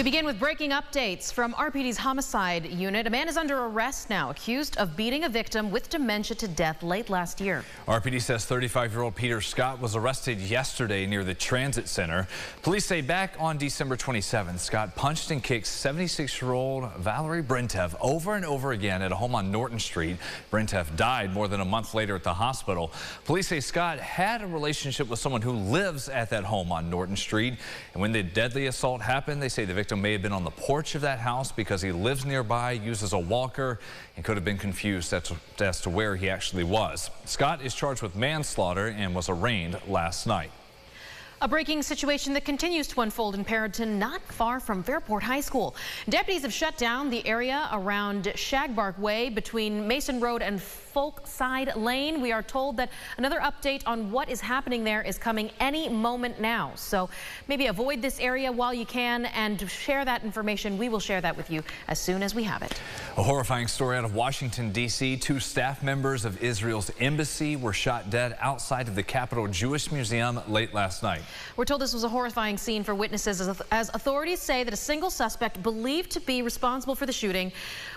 We begin with breaking updates from RPD's homicide unit. A man is under arrest now, accused of beating a victim with dementia to death late last year. RPD says 35-year-old Peter Scott was arrested yesterday near the transit center. Police say back on December 27th, Scott punched and kicked 76-year-old Valerie Brentev over and over again at a home on Norton Street. Brentev died more than a month later at the hospital. Police say Scott had a relationship with someone who lives at that home on Norton Street. And when the deadly assault happened, they say the victim may have been on the porch of that house because he lives nearby, uses a walker, and could have been confused as to where he actually was. Scott is charged with manslaughter and was arraigned last night. A breaking situation that continues to unfold in Perryton, not far from Fairport High School. Deputies have shut down the area around Shagbark Way between Mason Road and Folkside Lane. We are told that another update on what is happening there is coming any moment now. So maybe avoid this area while you can and share that information. We will share that with you as soon as we have it. A horrifying story out of Washington, D.C. 2 staff members of Israel's embassy were shot dead outside of the Capitol Jewish Museum late last night. We're told this was a horrifying scene for witnesses as authorities say that a single suspect believed to be responsible for the shooting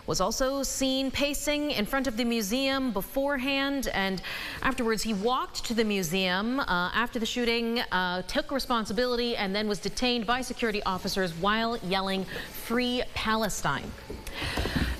was also seen pacing in front of the museum beforehand, and afterwards he walked to the museum after the shooting, took responsibility, and then was detained by security officers while yelling "Free Palestine."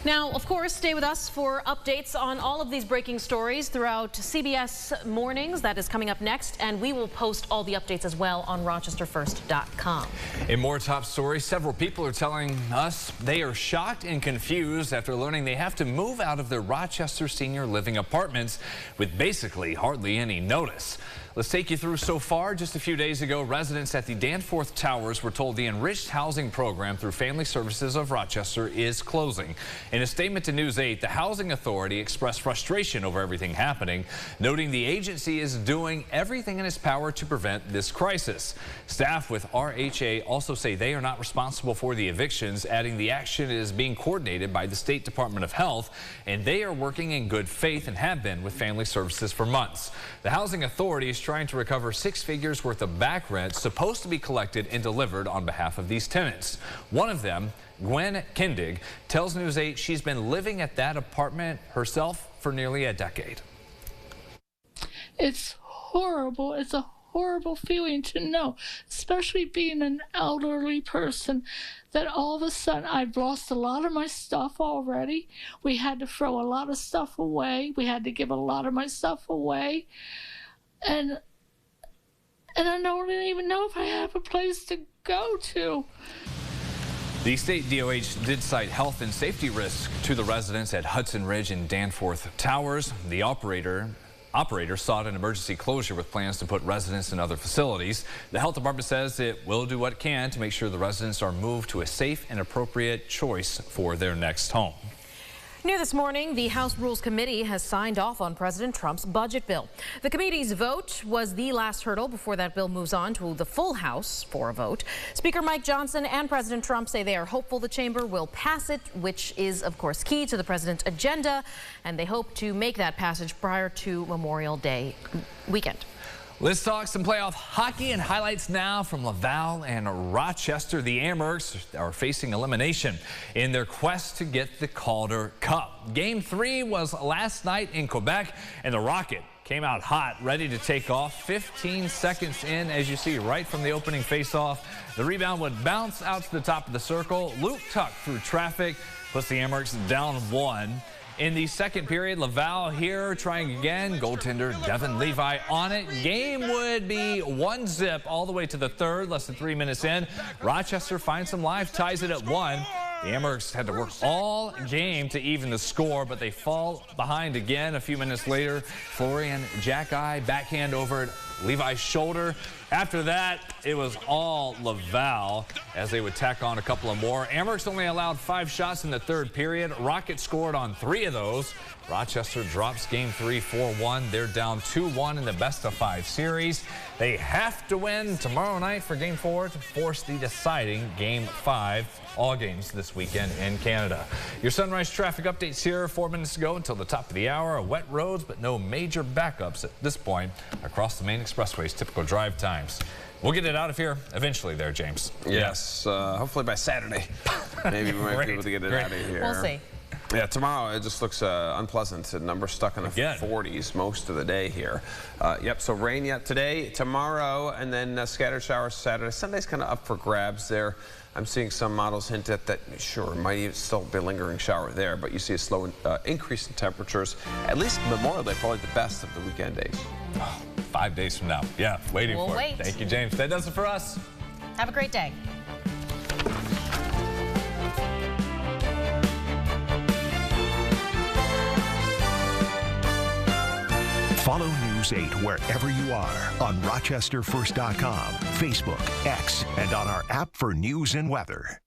Now, of course, stay with us for updates on all of these breaking stories throughout CBS Mornings. That is coming up next, and we will post all the updates as well on RochesterFirst.com. In more top stories, several people are telling us they are shocked and confused after learning they have to move out of their Rochester senior living apartments with basically hardly any notice. Let's take you through so far. Just a few days ago, residents at the Danforth Towers were told the enriched housing program through Family Services of Rochester is closing. In a statement to News 8, the Housing Authority expressed frustration over everything happening, noting the agency is doing everything in its power to prevent this crisis. Staff with RHA also say they are not responsible for the evictions, adding the action is being coordinated by the State Department of Health, and they are working in good faith and have been with Family Services for months. The Housing Authority is trying to recover 6 figures worth of back rent supposed to be collected and delivered on behalf of these tenants. One of them, Gwen Kindig, tells News 8 she's been living at that apartment herself for nearly a decade. It's horrible. It's a horrible feeling to know, especially being an elderly person, that all of a sudden I've lost a lot of my stuff already. We had to throw a lot of stuff away. We had to give a lot of my stuff away. And I don't even know if I have a place to go to. The state DOH did cite health and safety risks to the residents at Hudson Ridge and Danforth Towers. The operator sought an emergency closure with plans to put residents in other facilities. The health department says it will do what it can to make sure the residents are moved to a safe and appropriate choice for their next home. New this morning, the House Rules Committee has signed off on President Trump's budget bill. The committee's vote was the last hurdle before that bill moves on to the full House for a vote. Speaker Mike Johnson and President Trump say they are hopeful the chamber will pass it, which is, of course, key to the president's agenda, and they hope to make that passage prior to Memorial Day weekend. Let's talk some playoff hockey and highlights now from Laval and Rochester. The Amerks are facing elimination in their quest to get the Calder Cup. Game 3 was last night in Quebec, and the Rocket came out hot, ready to take off. 15 seconds in, as you see right from the opening faceoff, the rebound would bounce out to the top of the circle. Luke Tuck through traffic puts the Amerks down 1. In the second period, Laval here trying again. Goaltender Devin Levi on it. Game would be 1-0 all the way to the third, less than 3 minutes in. Rochester finds some life, ties it at 1. The Amerks had to work all game to even the score, but they fall behind again a few minutes later. Florian Jack-Eye backhand over Levi's shoulder. After that, it was all Laval as they would tack on a couple of more. Amerks only allowed 5 shots in the third period. Rocket scored on 3 of those. Rochester drops game 3 4-1. They're down 2-1 in the best-of-5 series. They have to win tomorrow night for game 4 to force the deciding game 5. All games this weekend in Canada. Your sunrise traffic updates here 4 minutes ago until the top of the hour. Wet roads, but no major backups at this point across the main expressways. Typical drive times. We'll get it out of here eventually there, James. Yes, hopefully by Saturday. Maybe we might be able to get it out of here. We'll see. Yeah, tomorrow it just looks unpleasant. The number stuck in the 40s most of the day here. Yep, so rain yet today, tomorrow, and then scattered showers Saturday. Sunday's kind of up for grabs there. I'm seeing some models hint at that, sure, might even still be a lingering shower there, but you see a slow increase in temperatures. At least Memorial Day, probably the best of the weekend days. Oh, 5 days from now. Yeah, waiting for it. Thank you, James. That does it for us. Have a great day. Follow News 8 wherever you are on RochesterFirst.com, Facebook, X, and on our app for news and weather.